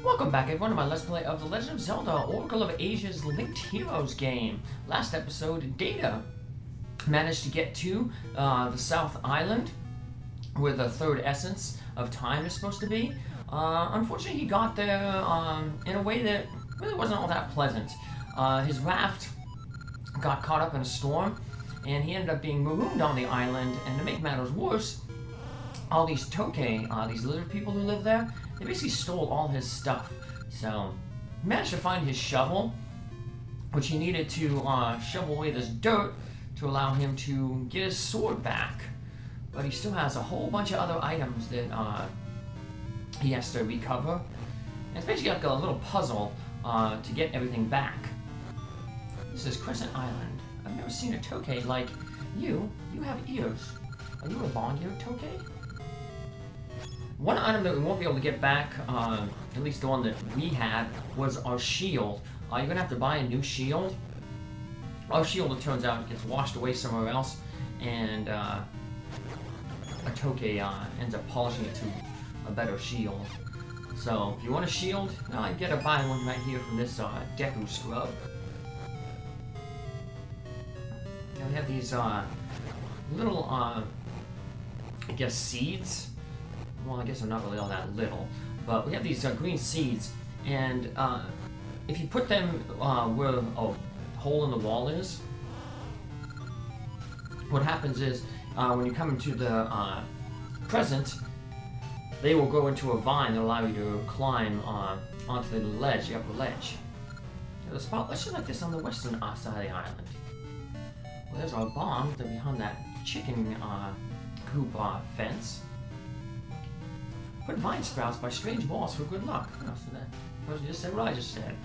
Welcome back everyone to my Let's Play of The Legend of Zelda Oracle of Asia's Linked Heroes game. Last episode, Data managed to get to the South Island where the third essence of time is supposed to be. Unfortunately he got there in a way that really wasn't all that pleasant. His raft got caught up in a storm and he ended up being marooned on the island, and to make matters worse, all these Tokay, these lizard people who live there, they basically stole all his stuff. So, he managed to find his shovel, which he needed to shovel away this dirt to allow him to get his sword back. But he still has a whole bunch of other items that he has to recover. And it's basically like a little puzzle to get everything back. This is Crescent Island. I've never seen a Tokay like you. You have ears. Are you a long-eared Tokay? One item that we won't be able to get back, at least the one that we had, was our shield. You're gonna have to buy a new shield. Our shield, it turns out, gets washed away somewhere else, and a Tokay ends up polishing it to a better shield. So, if you want a shield, you gotta buy one right here from this Deku scrub. Now we have these little, I guess, seeds. Well, I guess they're not really all that little, but we have these green seeds, and if you put them where a hole in the wall is, what happens is when you come into the present, they will go into a vine that will allow you to climb onto the ledge, the upper ledge. There's a spot just like this on the western side of the island. Well, there's our bomb. They're behind that chicken coop fence. Put vine sprouts by strange walls for good luck. Oh, so that person just said what I just said.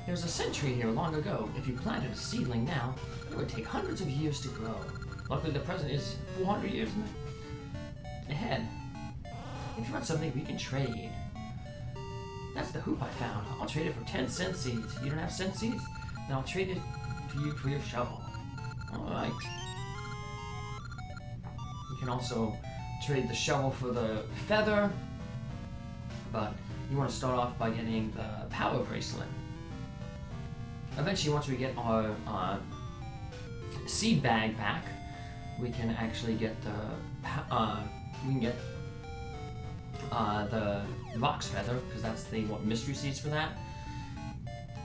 There was a century here long ago. If you planted a seedling now, it would take hundreds of years to grow. Luckily, the present is 400 years ahead. If you want something, we can trade. That's the hoop I found. I'll trade it for 10 cent seeds. You don't have cent seeds? Then I'll trade it to you for your shovel. Alright. You can also trade the shovel for the feather, but you want to start off by getting the power bracelet. Eventually, once we get our seed bag back, we can actually get the Rock's feather, because that's the mystery seeds for that.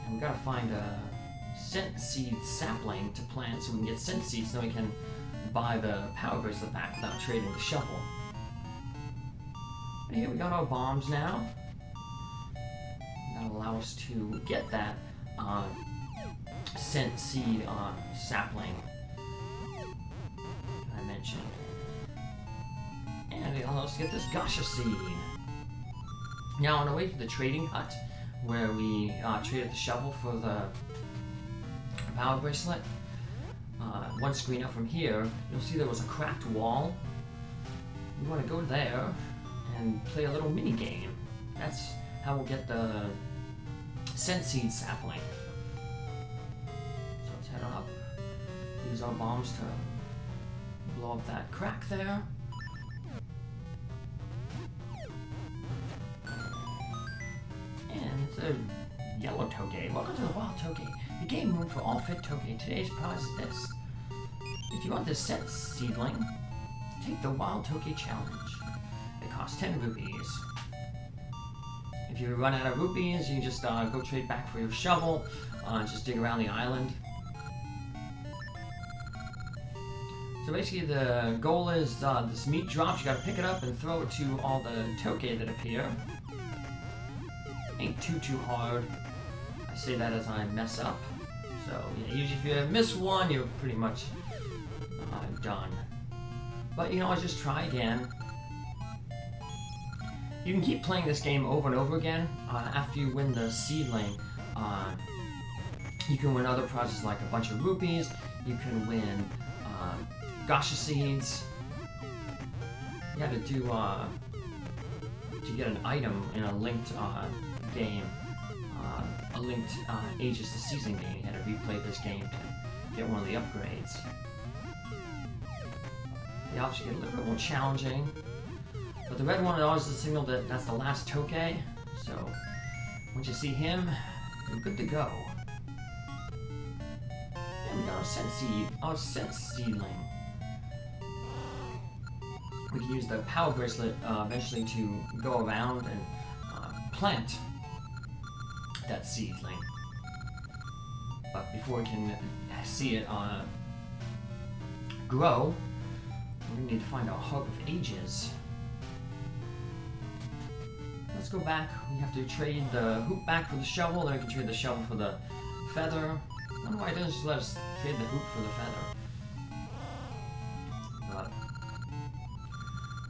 And we gotta find a scent seed sapling to plant so we can get scent seeds, so we can buy the power bracelet back without trading the shovel. And here we got our bombs now. That'll allow us to get that scent seed sapling that I mentioned. And it'll allow us to get this Gasha seed. Now on our way to the trading hut, where we traded the shovel for the power bracelet, one screen up from here, you'll see there was a cracked wall. You want to go there and play a little mini game. That's how we'll get the scent seed sapling. So let's head on up. Use our bombs to blow up that crack there. And it's a yellow Tokay. Welcome to the Wild Tokay, the game room for all fit Tokay. Today's prize is this. If you want this scent seedling, take the Wild Tokay challenge. It costs 10 rupees. If you run out of rupees, you can just go trade back for your shovel, just dig around the island. So basically the goal is this meat drops, you gotta pick it up and throw it to all the Tokay that appear. Ain't too hard. I say that as I mess up. So yeah, usually if you miss one, you're pretty much done. But you know, I just try again. You can keep playing this game over and over again. After you win the seedling, you can win other prizes like a bunch of rupees. You can win Gasha seeds. You have to do to get an item in a linked game, a linked Ages to Season game. You had to replay this game to get one of the upgrades. They obviously get a little bit more challenging. But the red one is always the signal that that's the last Tokay. So once you see him, you're good to go. And we got our sense seedling. We can use the power bracelet eventually to go around and plant that seedling. But before we can see it grow, we need to find our Harp of Ages. Let's go back. We have to trade the hoop back for the shovel, then we can trade the shovel for the feather. I don't know why it doesn't just let us trade the hoop for the feather. But,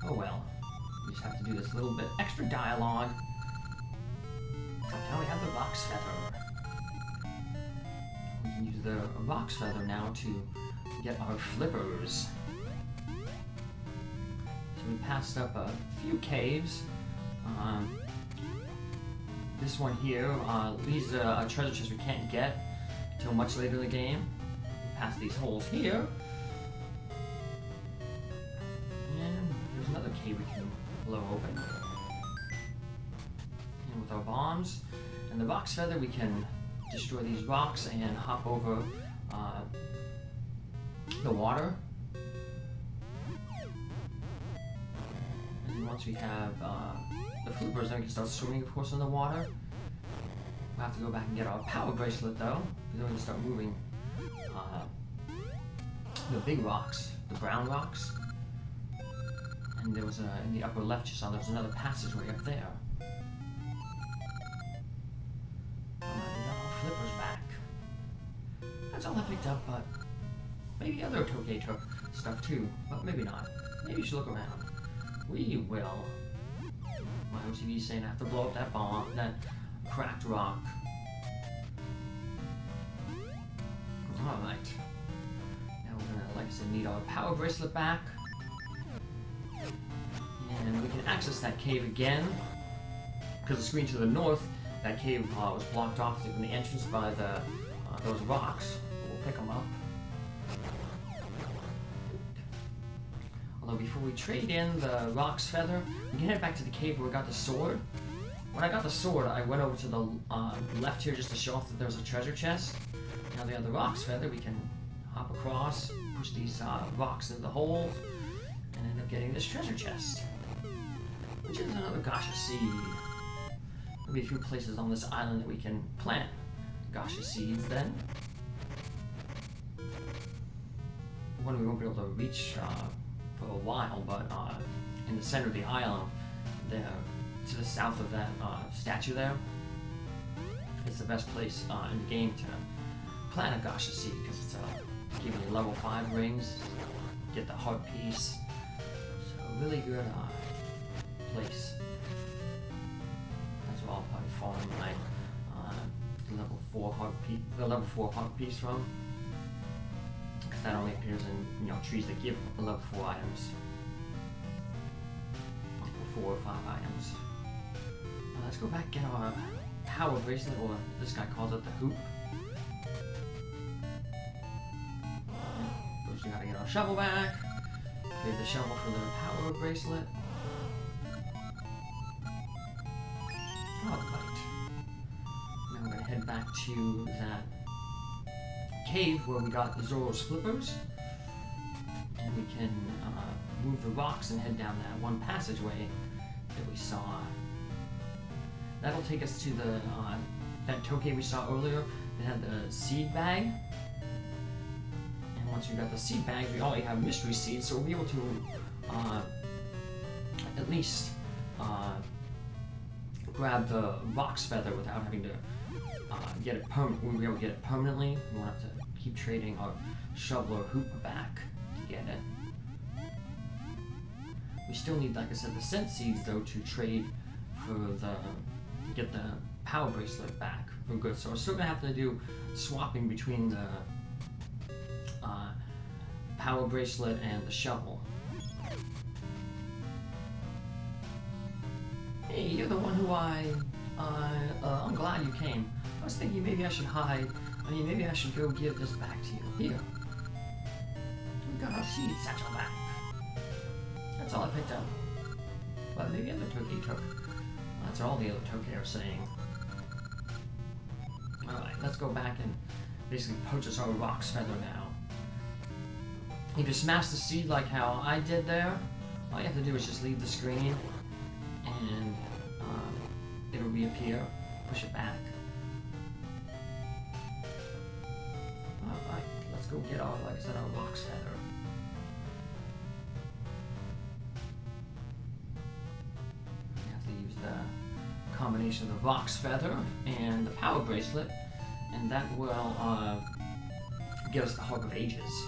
oh well. We just have to do this little bit extra dialogue. And now we have the Rock's Feather. We can use the Rock's Feather now to get our flippers. So we passed up a few caves. This one here leads a treasure chest we can't get until much later in the game. We pass these holes here. And there's another cave we can blow open. And with our bombs and the Rock's Feather, we can destroy these rocks and hop over the water. And once we have the flippers, then we can start swimming, of course, in the water. We'll have to go back and get our power bracelet, though, because then we can start moving the big rocks, the brown rocks. And there was in the upper left, you saw there was another passageway up there. We got our flippers back. That's all I picked up, but maybe other Tokay took stuff too, but maybe not. Maybe you should look around. We will. My OCD is saying I have to blow up that bomb, that cracked rock. Alright. Now we're gonna, like I said, need our power bracelet back. And we can access that cave again. Because the screen to the north, that cave was blocked off from the entrance by the those rocks. We'll pick them up. Although before we trade in the Rock's Feather, we can head back to the cave where we got the sword. When I got the sword, I went over to the left here just to show off that there's a treasure chest. Now we have the Rock's Feather, we can hop across, push these rocks into the holes, and end up getting this treasure chest. Which is another Gasha seed. There'll be a few places on this island that we can plant Gasha seeds then. One we won't be able to reach for a while, but in the center of the island, there, to the south of that statue there, it's the best place in the game to plant a Gasha seed, because it's giving you level 5 rings, get the heart piece, so a really good place. That's where I'll probably farm my level 4 heart piece from. Because that only appears in trees that give level 4 items. 4 or 5 items. Let's go back and get our power bracelet, or this guy calls it the hoop. First we gotta get our shovel back. Trade the shovel for the power bracelet. Alright. Now we're gonna head back to that cave where we got Zoro's flippers, and we can move the rocks and head down that one passageway that we saw. That'll take us to the that Tokay we saw earlier that had the seed bag. And once we got the seed bag, we already have mystery seeds, so we'll be able to at least grab the Rock's Feather without having to get it we'll be able to get it permanently. We won't have to keep trading our shovel or hoop back to get it. We still need, like I said, the scent seeds though to trade for get the power bracelet back for good. So we're still gonna have to do swapping between the power bracelet and the shovel. Hey, you're the one who I'm glad you came. I was thinking maybe I should maybe I should go give this back to you. Here. We got our seed satchel back. That's all I picked up. but maybe other Toki took. That's all the other Toki are saying. Alright, let's go back and basically purchase our Roc's Feather now. If you smash the seed like how I did there, all you have to do is just leave the screen and it'll reappear. Push it back. Alright, let's go get our, like I said, our Roc's Feather. We have to use the combination of the Roc's Feather and the Power Bracelet, and that will give us the Harp of Ages.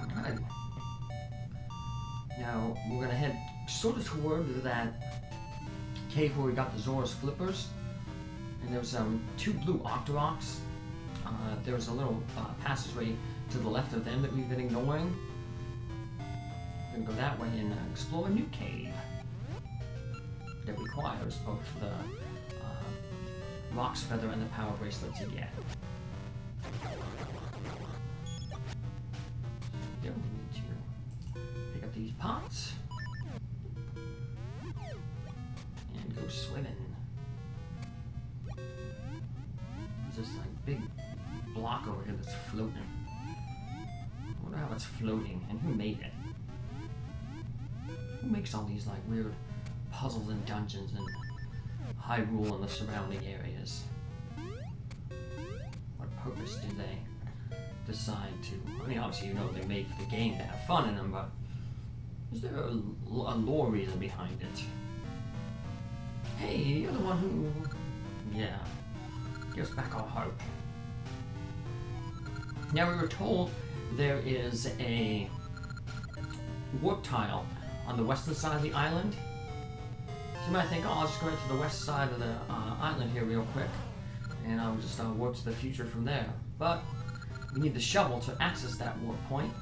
Alright. Now, we're going to head sort of toward that cave where we got the Zora's Flippers. And there's 2 blue Octoroks. There's a little passageway to the left of them that we've been ignoring. We're going to go that way and explore a new cave that requires both the Roc's Feather and the Power Bracelet to get. We need to pick up these pots and go swimming. There's this like big block over here that's floating. I wonder how it's floating and who made it. Who makes all these like weird puzzles and dungeons and Hyrule and the surrounding areas? What purpose do they decide to? I mean, obviously you know they're made for the game to have fun in them, but is there a lore reason behind it? Hey, you're the one who... yeah. Give us back our harp. Now we were told there is a warp tile on the western side of the island. So you might think, oh, I'll just go right to the west side of the island here real quick, and I'll just warp to the future from there. But we need the shovel to access that warp point.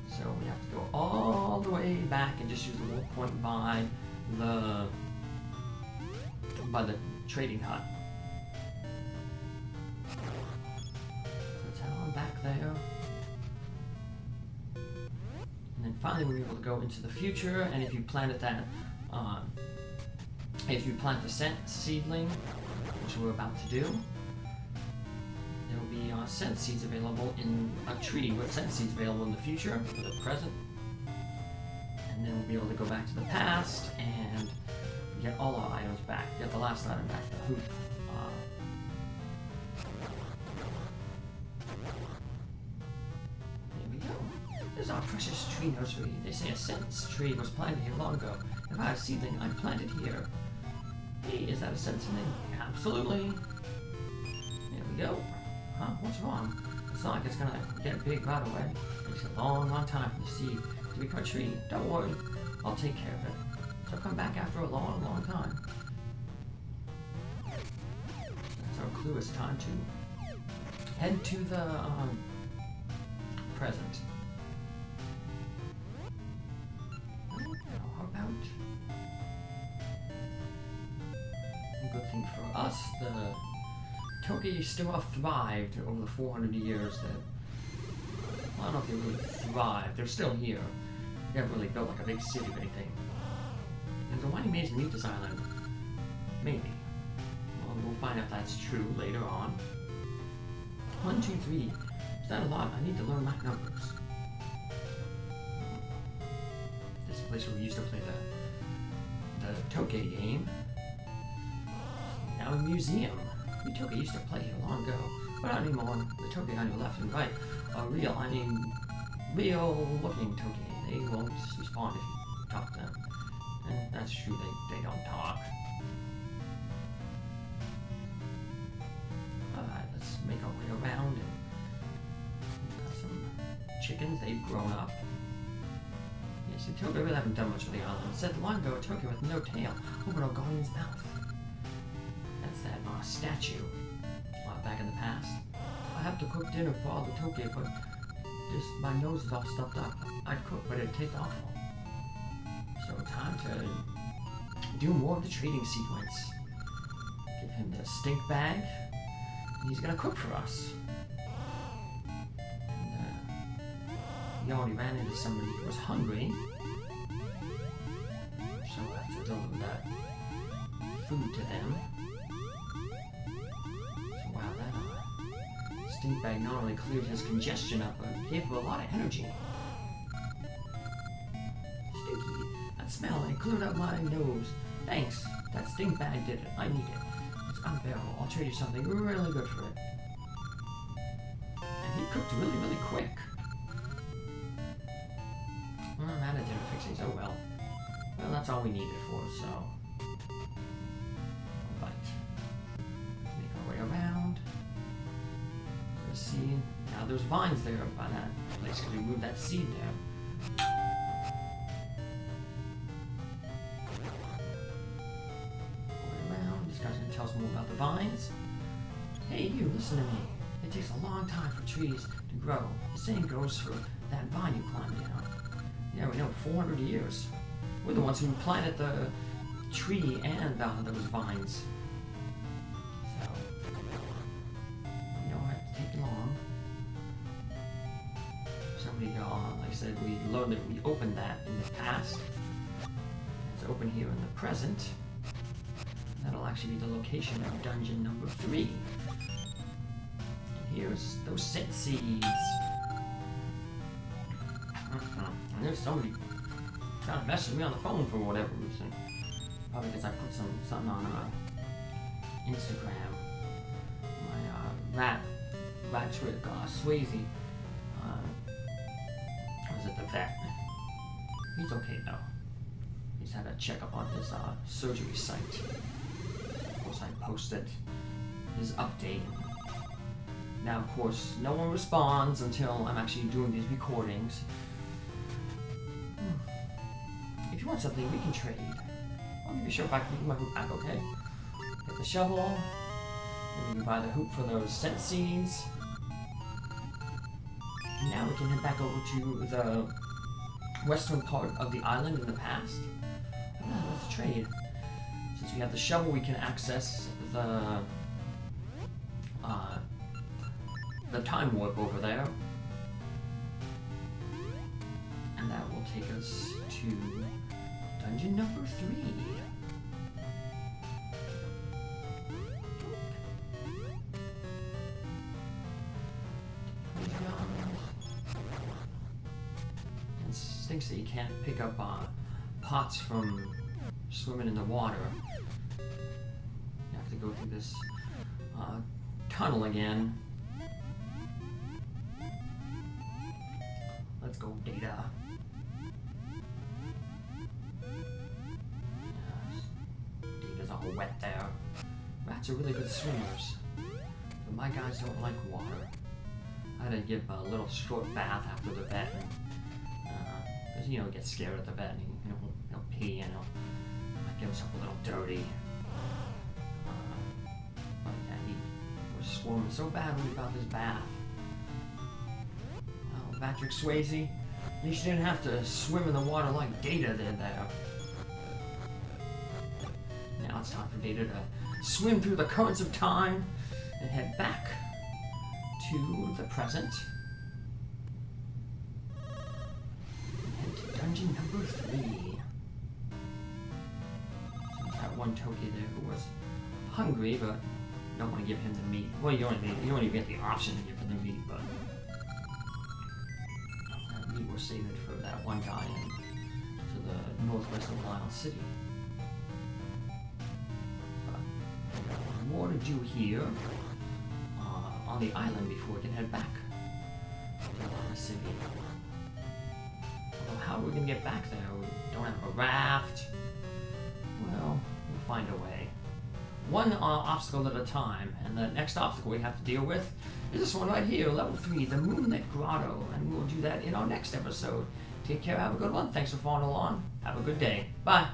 So we have to go all the way back and just use the warp point by the trading hut. So let's head on back there. And then finally we're able to go into the future, and if you planted that, if you plant the scent seedling, which we're about to do, there will be scent seeds available in a tree with scent seeds available in the future, for the present. And then we'll be able to go back to the past and get all our items back. Get the last item back, the hoop. There we go. This is our precious tree nursery. They say a sense tree was planted here long ago. If I had a seedling, I'd plant it here. Hey, is that a sense seedling? Absolutely. There we go. Huh? What's wrong? It's not like it's gonna get big right away. It takes a long, long time for the seed to become a tree. Don't worry. I'll take care of it. So come back after a long, long time. That's our clue. It's time to head to the present. How about? Good thing for us, the Toki still have thrived over the 400 years that, well, I don't know if they really thrived. They're still here. They haven't really built like a big city or anything. There's a winding maze beneath this island. Maybe. Well, we'll find out if that's true later on. 1, 2, 3. Is that a lot? I need to learn my numbers. This place where we used to play the Toki game. Now a museum. The Toki used to play here long ago, but not anymore. The Toki on your left and right are real, real looking Toki. They won't respond if you talk to them. And that's true, they don't talk. Alright, let's make our way around. And we've got some chickens, they've grown up. Yes, the Toki really haven't done much with the island. It said long ago, a Toki with no tail opened our guardian's mouth. That's that statue back in the past. I have to cook dinner for all the Toki, but my nose is all stuffed up. I'd cook, but it'd taste awful. So time to do more of the trading sequence. Give him the stink bag, and he's gonna cook for us. He already ran into somebody who was hungry. So I have to deliver that food to them. So wow, that stink bag not only cleared his congestion up, but gave him a lot of energy. Stinky, that smell, it cleared up my nose. Thanks, that stink bag did it. I need it. It's unbearable. I'll trade you something really good for it. And he cooked really, really quick. I'm out of dinner fixings. Oh well. Well, that's all we needed for, so. Right. Make our way around. There's seed. Now there's vines there by that place because we moved that seed there. Way around. This guy's gonna tell us more about the vines. Hey, you, listen to me. It takes a long time for trees to grow. The same goes for that vine you climbed down. Yeah, we know, 400 years. We're the ones who planted the tree and those vines. So, you know, it didn't take long. Somebody, like I said, we learned that we opened that in the past. It's open here in the present. That'll actually be the location of dungeon number 3. And here's those scent seeds. And there's somebody trying to mess with me on the phone for whatever reason. Probably because I put something on Instagram. My rat trick, Swayze. Was it the vet? He's okay though. He's had a checkup on his surgery site. Of course, I posted his update. Now, of course, no one responds until I'm actually doing these recordings. If you want something, we can trade. I'll give you a show back, give my hoop back, okay? Get the shovel, and we can buy the hoop for those scent seeds. And now we can head back over to the western part of the island in the past. Let's trade. Since we have the shovel, we can access the time warp over there. And that will take us to dungeon number 3. It stinks that you can't pick up pots from swimming in the water. You have to go through this tunnel again. Let's go, Data. Data's all wet there. Rats are really good swimmers, but my guys don't like water. I had to give a little short bath after the vet, because you know, he gets scared at the vet, and he'll pee, and he'll get himself a little dirty. But yeah, he was squirming so badly about this bath. Patrick Swayze, at least you didn't have to swim in the water like Data did there. Now it's time for Data to swim through the currents of time and head back to the present. And head to dungeon number 3. That one Toki there who was hungry, but don't want to give him the meat. Well, you don't even get the option to give him the meat, but we're saving it for that one guy to the northwest of Lyle City. But more to do here on the island before we can head back to Lyle City. Although how are we going to get back there? We don't have a raft. Well, we'll find a way. One obstacle at a time, and the next obstacle we have to deal with is this one right here, level 3, the Moonlit Grotto, and we'll do that in our next episode. Take care, have a good one, thanks for following along, have a good day, bye!